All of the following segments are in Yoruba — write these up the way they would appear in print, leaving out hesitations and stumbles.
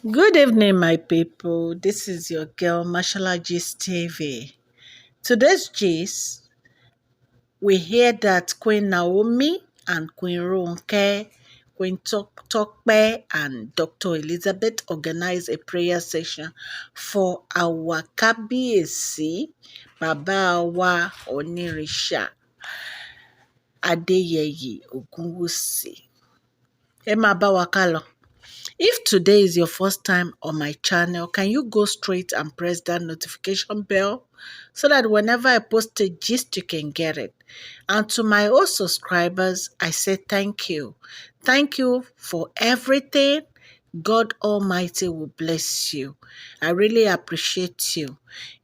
Good evening, my people. This is your girl, Mashallah Gist TV. Today's gist, we hear that Queen Naomi and Queen Ronke, Queen Tope and Dr. Elizabeth organized a prayer session for our Kabiyesi, Baba wa Onirisha, Adeyeye Ogunwusi. Ẹ máa bá wa ká lọ. If today is your first time on my channel, can you go straight and press that notification bell so that whenever I post a gist, you can get it? And to my old subscribers, I say thank you. Thank you for everything. God Almighty will bless you. I really appreciate you.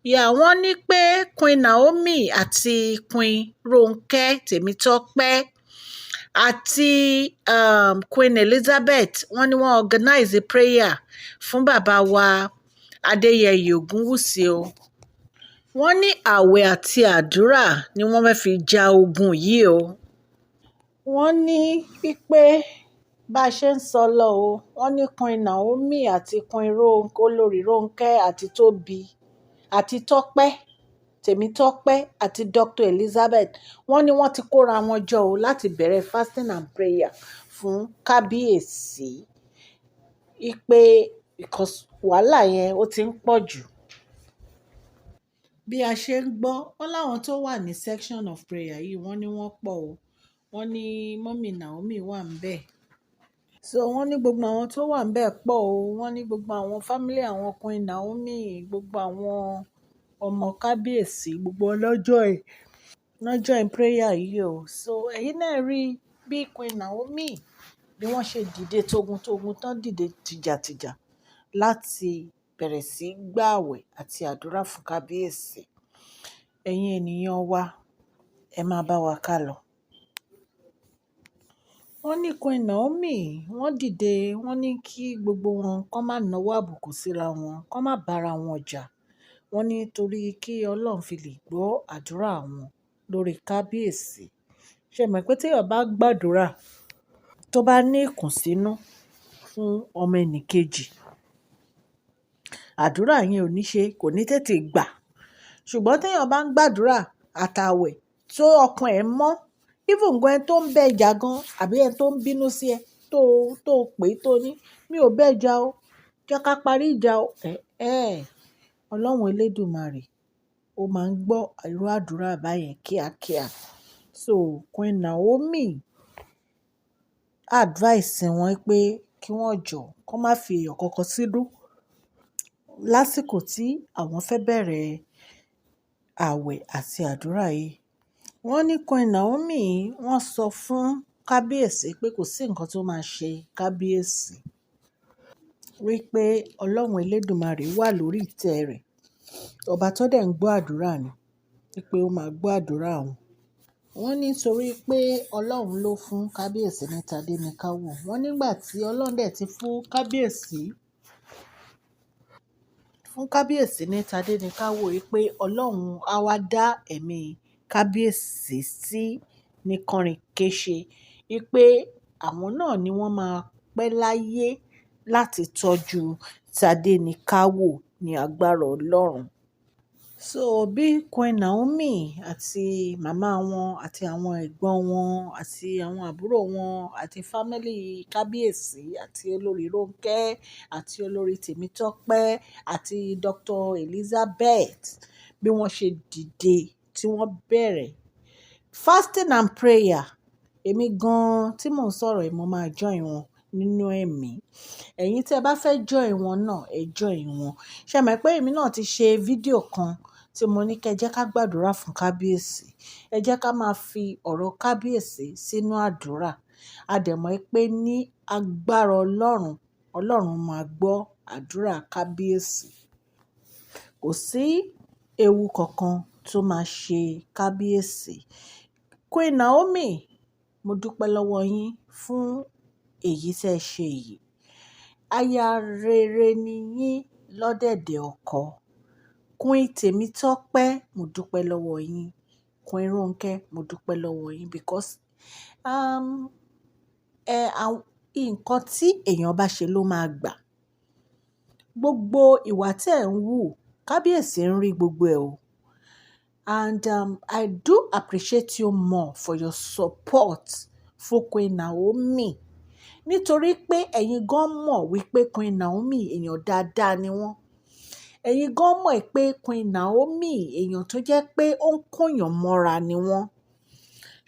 Yeah, wọ́n ní pé Queen Naomi àti Queen Ronke Temitope àti Queen Elizabeth wọ́n ní wọ́n organize a prayer fún bàbá wa Adéyẹyè Ògúnwùsì o. Wọ́n ní ààwẹ̀ àti àdúrà ni wọ́n fẹ́ fi ja ogun yìí o. Wọ́n ní pípé bá a ṣe ń sọ lọ o, wọ́n ní Queen Naomi àti Queen Olori Ronke àti Tóbi àti Tọ́pẹ́ Temitope àti Dr. Elizabeth wọ́n ní wọ́n ti kóra wọn jọ o láti bẹ̀rẹ̀ fasting and prayer fún Kábíyèsí ipe because wàhálà yẹn ó ti ń pọ̀ jù. Bí a ṣe ń gbọ́ wọ́n láwọn tó wà ní section of prayer yìí wọ́n ní wọ́n pọ̀ o, wọ́n ní mọ́mì Naomi wà ń bẹ̀. So wọ́n ní gbogbo àwọn tó wà ń bẹ̀ pọ̀ o, wọ́n ní gbogbo àwọn family àwọn Queen Naomi, gbogbo àwọn ọmọ Kábíyèsí, gbogbo lọ́jọ́ in prayer yìí o. So ẹ̀yin náà rí bí Queen Naomi bí wọ́n ṣe dìde togun tán dìde tìjàtìjà láti bẹ̀rẹ̀ sí gbààwẹ̀ àti àdúrà fún Kábíyèsí. Ẹ̀yin ènìyàn wa, ẹ máa bá wa ká lọ. Wọ́n ní Queen Naomi wọ́n dìde wọ́n ní kí gbogbo wọn kọ́ má náwó àbùkù síra wọn, kọ́ má bára wọn jà. Wọ́n ní torí kí Ọlọ́run fi lè gbọ́ àdúrà wọn lórí Kábíyèsí. Ṣé mọ̀ pé téèyàn bá gbàdúrà tó bá ní ìkùnsínú fún ọmọ ẹnìkejì, àdúrà yẹn kò ní tètè gbà. Ṣùgbọ́n téèyàn bá ń gbàdúrà àtàwẹ̀ tó ọkàn ẹ̀ mọ́, even gan ẹni tó ń bẹ jà gan àbí ẹni tó ń bínú sí ẹ tó pè tó ní mi ò bẹ́ jà o, jẹ́ ká parí ìjà o. Ọlọ́run Elédùmarè ó máa ń gbọ́ irú àdúrà báyẹn kíákíá. So Queen Naomi advice wọn pé kí wọ́n jọ̀ọ́ kó má fi èèyàn kankan sínú lásìkò tí àwọn fẹ́ bẹ̀rẹ̀ ààwẹ̀ àti àdúrà yìí. Wọ́n ní Queen Naomi wọ́n sọ fún Kábíyèsí pé kò sí nǹkan tó máa ṣe Kábíyèsí, wípé Ọlọ́run Elédùmarè wà lórí ìtẹ́ rẹ̀, ọba tó dẹ̀ ń gbọ́ àdúrà ni, wípé ó máa gbọ́ àdúrà wọn. Wọ́n ní torí pé Ọlọ́run ló fún Kábíyèsí ní tadéníkáwò. Wọ́n nígbà tí Ọlọ́run dẹ̀ ti fún Kábíyèsí ní tadéníkáwò wípé Ọlọ́run á wá dá ẹ̀mí Kábíyèsí sí ní kánrin-kéṣe, wípé àwọn náà ni wọ́n máa pẹ́ láyé láti tọ́jú tadéníkáwò ní agbára Ọlọ́run. So bí Queen Naomi àti màmá wọn àti àwọn ẹ̀gbọ́n wọn àti àwọn àbúrò wọn àti family Kábíyèsí àti Olori Ronke àti Olori Temitope àti Dr. Elizabeth bí wọ́n ṣe dìde tí wọ́n bẹ̀rẹ̀ fasting and prayer. Èmi gan tí mò ń sọ̀rọ̀ yìí mo máa join wọn nínú ẹ̀mí. Ẹ̀yin tí ẹ bá fẹ́ join wọn náà, ẹ join wọn. Ṣé mọ̀ pé èmi náà ti ṣe fídíò kan tí mo ní kí ẹ jẹ́ ká gbàdúrà fún Kábíyèsí. Ẹ jẹ́ ká máa fi ọ̀rọ̀ Kábíyèsí sínú àdúrà. A dẹ̀ mọ̀ pé ní agbára Ọlọ́run, Ọlọ́run máa gbọ́ àdúrà Kábíyèsí. Kò sí ewu kankan tó máa ṣe Kábíyèsí. Queen Naomi, mo dúpẹ́ lọ́wọ́ yín fún èyí tí ẹ ṣe yìí. Aya rere ni yín lọ́dẹ̀dẹ̀ ọkọ. Queen Temitope, mo dúpẹ́ lọ́wọ́ yín. Queen Ronke, mo dúpẹ́ lọ́wọ́ yín because nǹkan tí èèyàn bá ṣe ló máa gbà. gbogbo ìwà tí ẹ̀ ń wù, Kábíyèsí ń rí gbogbo ẹ̀ o. And I do appreciate you more for your support fún Queen Naomi. Nítorí pé ẹ̀yin gan mọ̀ wípé Queen Naomi èèyàn dáadáa ni wọ́n. Ẹ̀yin gan mọ̀ pé Queen Naomi èèyàn tó jẹ́ pé ó ń kóyàn mọ́ra ni wọ́n.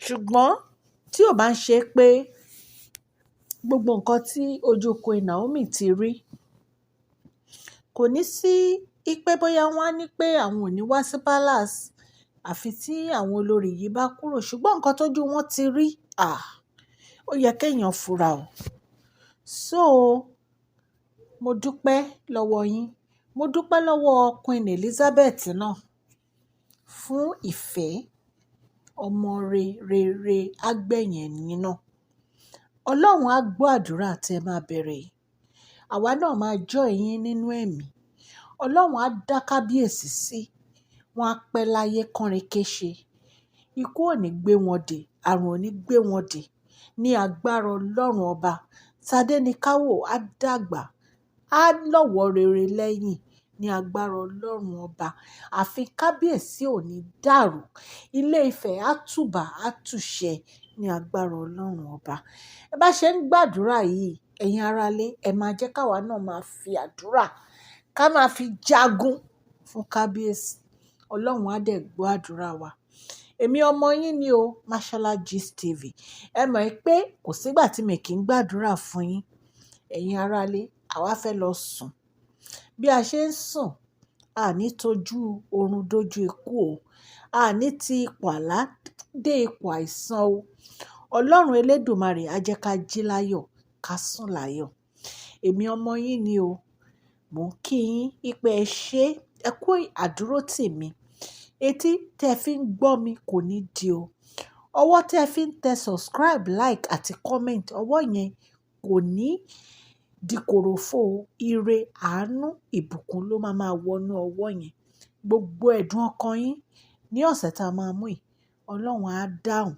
Ṣùgbọ́n tí ò bá ń ṣe pé gbogbo nǹkan tí ojú Queen Naomi ti rí, kò ní sí pé bóyá wọ́n á ní pé àwọn ò ní wá sí palace àfi tí àwọn olórí yìí bá kúrò. Ṣùgbọ́n nǹkan tójú wọn ti rí, ó yẹ kéèyàn fura o. So, mo dúpẹ́ lọ́wọ́ yín. Mo dúpẹ́ lọ́wọ́ Queen Elizabeth náà fún ìfẹ́ ọmọ rere àgbẹ̀yìn yín náà. Ọlọ́run á gbọ́ àdúrà tí ẹ máa bẹ̀rẹ̀ yìí. Àwa náà máa join yín nínú ẹ̀mí. Ọlọ́run á dá Kábíyèsí sí. Wọ́n á pẹ́ láyé kánrin kéṣe. Ikú ò ní gbé wọn dè, àrùn ò ní gbé wọn dè. Ní agbára Ọlọ́run ọba, Tadé ní káwò á dàgbà, á lọ́wọ́ rere lẹ́yìn ní agbára Ọlọ́run ọba. Ààfin Kábíyèsí ò ní dàrú. Ilé Ifẹ̀ á tùbà á tùṣẹ ní agbára Ọlọ́run ọba. Ẹ bá ṣe ń gbàdúrà yìí, ẹ̀yin aráalé, ẹ máa jẹ́ káwa náà máa fi àdúrà ká máa fi jagun fún Kábíyèsí. Ọlọ́run á dẹ̀ gbọ́ àdúrà wa. Èmi ọmọ yín ni o, Mashola Gist TV. Ẹ mọ̀ pé kò sígbà tí mi kì í gbàdúrà fún yín. Ẹ̀yin aráalé, àwa fẹ́ lọ sùn. Bí a ṣe ń sùn, a ní tójú oorun dójú ikú o. A ní ti ipò àlá dé ipò àìsàn o. Ọlọ́run Elédùmarè á jẹ́ ká jí láyọ̀, ká sùn láyọ̀. Èmi ọmọ yín ni o. Mò ń kí yín pé ẹ ṣé, ẹ kú àdúrótì mi. Etí tẹ́ fi ń gbọ́ mi kò ní di o. Ọwọ́ tẹ́ fi ń tẹ subscribe, like àti comment, ọwọ́ yẹn kò ní di kòròfo o. Ire, àánú, ìbùkún ló máa wọnú ọwọ́ yẹn. Gbogbo ẹ̀dùn ọkàn yín ní ọ̀sẹ̀ tá a máa mú yìí, Ọlọ́run á dáhùn.